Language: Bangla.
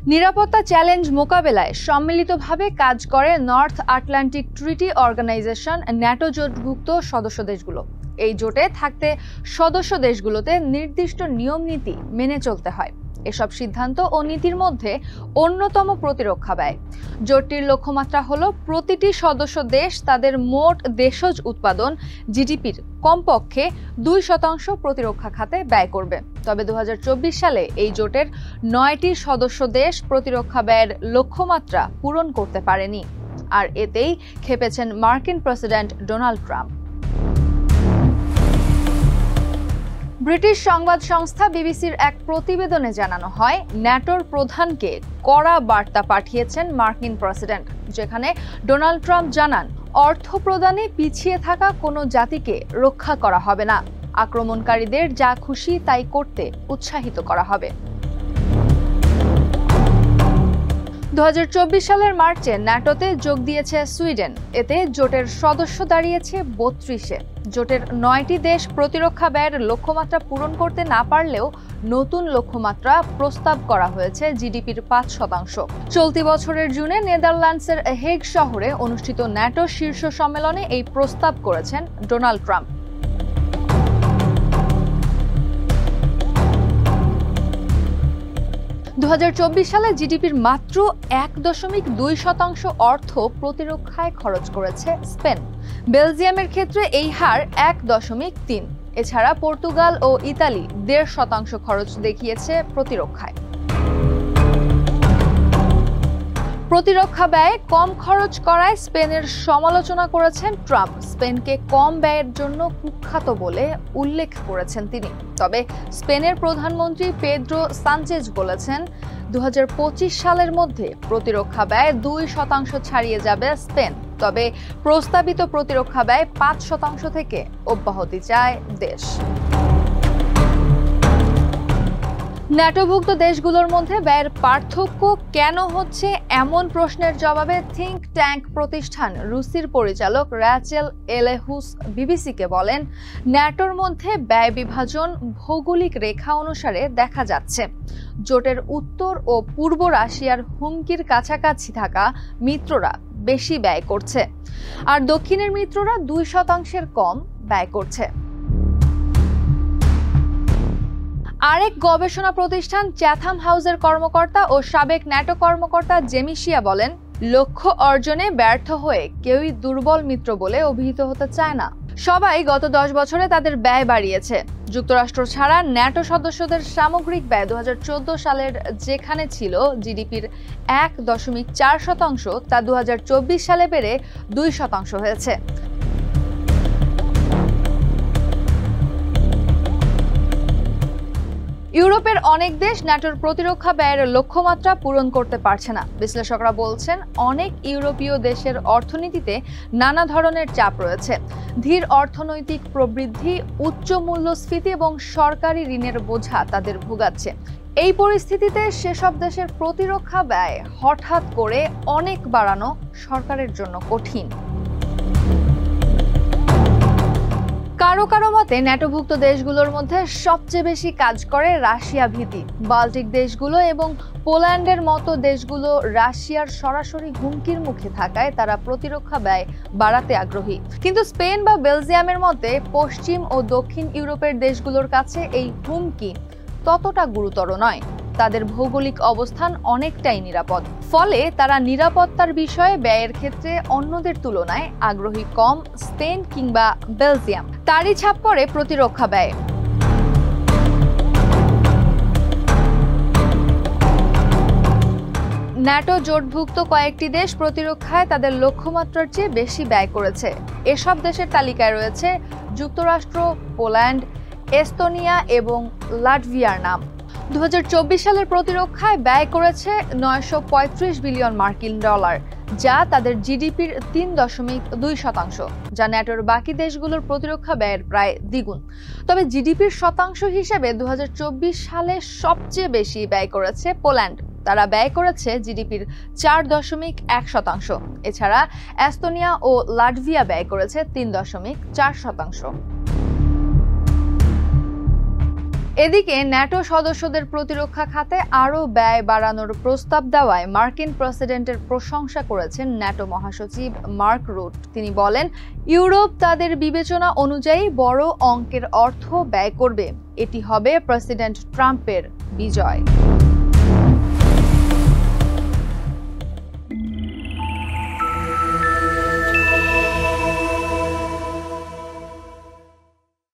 নিরাপত্তা চ্যালেঞ্জ মোকাবেলায় সম্মিলিতভাবে কাজ করে north Atlantic treaty organization NATO জোটভুক্ত সদস্য দেশগুলো। এই জোটে থাকতে সদস্য দেশগুলোতে নির্দিষ্ট নিয়ম নীতি মেনে চলতে হয়। এসব সিদ্ধান্ত ও নীতির মধ্যে অন্যতম প্রতিরক্ষা ব্যয়। জোটটির লক্ষ্যমাত্রা হলো প্রতিটি সদস্য দেশ তাদের মোট দেশজ উৎপাদন জিডিপির কমপক্ষে 2% প্রতিরক্ষা খাতে ব্যয় করবে। তবে 2024 সালে এই জোটের 9টি সদস্য দেশ প্রতিরক্ষা ব্যয়ের লক্ষ্যমাত্রা পূরণ করতে পারেনি। আর এতেই ক্ষেপেছেন মার্কিন প্রেসিডেন্ট ডোনাল্ড ট্রাম্প। ব্রিটিশ সংবাদ সংস্থা বিবিসির এক প্রতিবেদনে জানানো হয়, ন্যাটোর প্রধানকে কড়া বার্তা পাঠিয়েছেন মার্কিন প্রেসিডেন্ট, যেখানে ডোনাল্ড ট্রাম্প জানান অর্থ প্রদানে পিছিয়ে থাকা কোনো জাতিকে রক্ষা করা হবে না, আক্রমণকারীদের যা খুশি তাই করতে উৎসাহিত করা হবে। 2024 সালের মার্চে ন্যাটোতে যোগ দিয়েছে সুইডেন। এতে জোটের সদস্য দাঁড়িয়েছে 32-এ। জোটের 9টি দেশ প্রতিরক্ষা ব্যয়ের লক্ষ্যমাত্রা পূরণ করতে না পারলেও নতুন লক্ষ্যমাত্রা প্রস্তাব করা হয়েছে জিডিপির 5%। চলতি বছরের জুনে নেদারল্যান্ডসের হেগ শহরে অনুষ্ঠিত ন্যাটো শীর্ষ সম্মেলনে এই প্রস্তাব করেছেন ডোনাল্ড ট্রাম্প। দু 2024 সালে জিডিপির মাত্র 1.2% অর্থ প্রতিরক্ষায় খরচ করেছে স্পেন। বেলজিয়ামের ক্ষেত্রে এই হার 1.3। এছাড়া পর্তুগাল ও ইতালি 1.5% খরচ দেখিয়েছে প্রতিরক্ষায়। প্রতিরক্ষা ব্যয়ে কম খরচ করায় স্পেনের সমালোচনা করেছেন ট্রাম্প। স্পেনকে কম ব্যয়ের জন্য কুখ্যাত বলে উল্লেখ করেছেন তিনি। তবে স্পেনের প্রধানমন্ত্রী পেদ্রো সানচেজ বলেছেন, 2025 সালের মধ্যে প্রতিরক্ষা ব্যয় 2% ছাড়িয়ে যাবে স্পেন। তবে প্রস্তাবিত প্রতিরক্ষা ব্যয় 5% থেকে অব্যাহতি চায় দেশ। ন্যাটোভুক্ত দেশগুলোর মধ্যে ব্যয়ের পার্থক্য কেন হচ্ছে, এমন প্রশ্নের জবাবে থিঙ্ক ট্যাঙ্ক প্রতিষ্ঠান রুসির পরিচালক র্যাচেল এলেহুস বিবিসিকে বলেন, ন্যাটোর মধ্যে ব্যয় বিভাজন ভৌগোলিক রেখা অনুসারে দেখা যাচ্ছে। জোটের উত্তর ও পূর্ব রাশিয়ার হুমকির কাছাকাছি থাকা মিত্ররা বেশি ব্যয় করছে, আর দক্ষিণের মিত্ররা 2% কম ব্যয় করছে। আরেক গবেষণা প্রতিষ্ঠান চ্যাথাম হাউসের কর্মকর্তা ও সাবেক ন্যাটো কর্মকর্তা জেমি শিয়া বলেন, লক্ষ্য অর্জনে ব্যর্থ হয়ে কেউই দুর্বল মিত্র বলে অভিহিত হতে চায় না। সবাই গত 10 বছরে তাদের ব্যয় বাড়িয়েছে। যুক্তরাষ্ট্র ছাড়া ন্যাটো সদস্যদের সামগ্রিক ব্যয় 2014 সালের যেখানে ছিল জিডিপির 1.4%, তা 2024 সালে বেড়ে 2% হয়েছে। ইউরোপের অনেক দেশ ন্যাটোর প্রতিরক্ষা ব্যয়ের লক্ষ্যমাত্রা পূরণ করতে পারছে না। বিশ্লেষকরা বলছেন, অনেক ইউরোপীয় দেশের অর্থনীতিতে নানা ধরনের চাপ রয়েছে। ধীর অর্থনৈতিক প্রবৃদ্ধি, উচ্চ মূল্যস্ফীতি এবং সরকারি ঋণের বোঝা তাদের ভোগাচ্ছে। এই পরিস্থিতিতে সেসব দেশের প্রতিরক্ষা ব্যয় হঠাৎ করে অনেক বাড়ানো সরকারের জন্য কঠিন। কারো কারো মতে ন্যাটোভুক্ত দেশগুলোর মধ্যে সবচেয়ে বেশি কাজ করে রাশিয়া ভীতি। বাল্টিক দেশগুলো এবং পোল্যান্ডের মতো দেশগুলো রাশিয়ার সরাসরি হুমকির মুখে থাকায় তারা প্রতিরক্ষা ব্যয় বাড়াতে আগ্রহী। কিন্তু স্পেন বা বেলজিয়ামের মতে পশ্চিম ও দক্ষিণ ইউরোপের দেশগুলোর কাছে এই হুমকি ততটা গুরুতর নয়। তাদের ভৌগোলিক অবস্থান অনেকটাই নিরাপদ, ফলে তারা নিরাপত্তার বিষয়ে ব্যয়ের ক্ষেত্রে অন্যদের তুলনায় আগ্রহী কম স্পেন কিংবা বেলজিয়াম। তারই ছাপ পড়ে প্রতিরক্ষা ব্যয়। ন্যাটো জোটভুক্ত কয়েকটি দেশ প্রতিরক্ষায় তাদের লক্ষ্যমাত্রার চেয়ে বেশি ব্যয় করেছে। এসব দেশের তালিকায় রয়েছে যুক্তরাষ্ট্র, পোল্যান্ড, এস্তোনিয়া এবং লাটভিয়ার নাম। 2024 সালের প্রতিরক্ষায় ব্যয় করেছে 935 বিলিয়ন মার্কিন ডলার, যা তাদের জিডিপির 3.2%, যা ন্যাটোর বাকি দেশগুলোর প্রতিরক্ষা ব্যয়ের প্রায় দ্বিগুণ। তবে জিডিপির শতাংশ হিসেবে 2024 সালে সবচেয়ে বেশি ব্যয় করেছে পোল্যান্ড। তারা ব্যয় করেছে জিডিপির 4.1%। এছাড়া এস্তোনিয়া ও লাটভিয়া ব্যয় করেছে 3.4%। এদিকে ন্যাটো সদস্যদের প্রতিরক্ষা খাতে আরও ব্যয় বাড়ানোর প্রস্তাব দেওয়ায় মার্কিন প্রেসিডেন্টের প্রশংসা করেছেন ন্যাটো মহাসচিব মার্ক রুট। তিনি বলেন, ইউরোপ তাদের বিবেচনা অনুযায়ী বড় অঙ্কের অর্থ ব্যয় করবে। এটি হবে প্রেসিডেন্ট ট্রাম্পের বিজয়।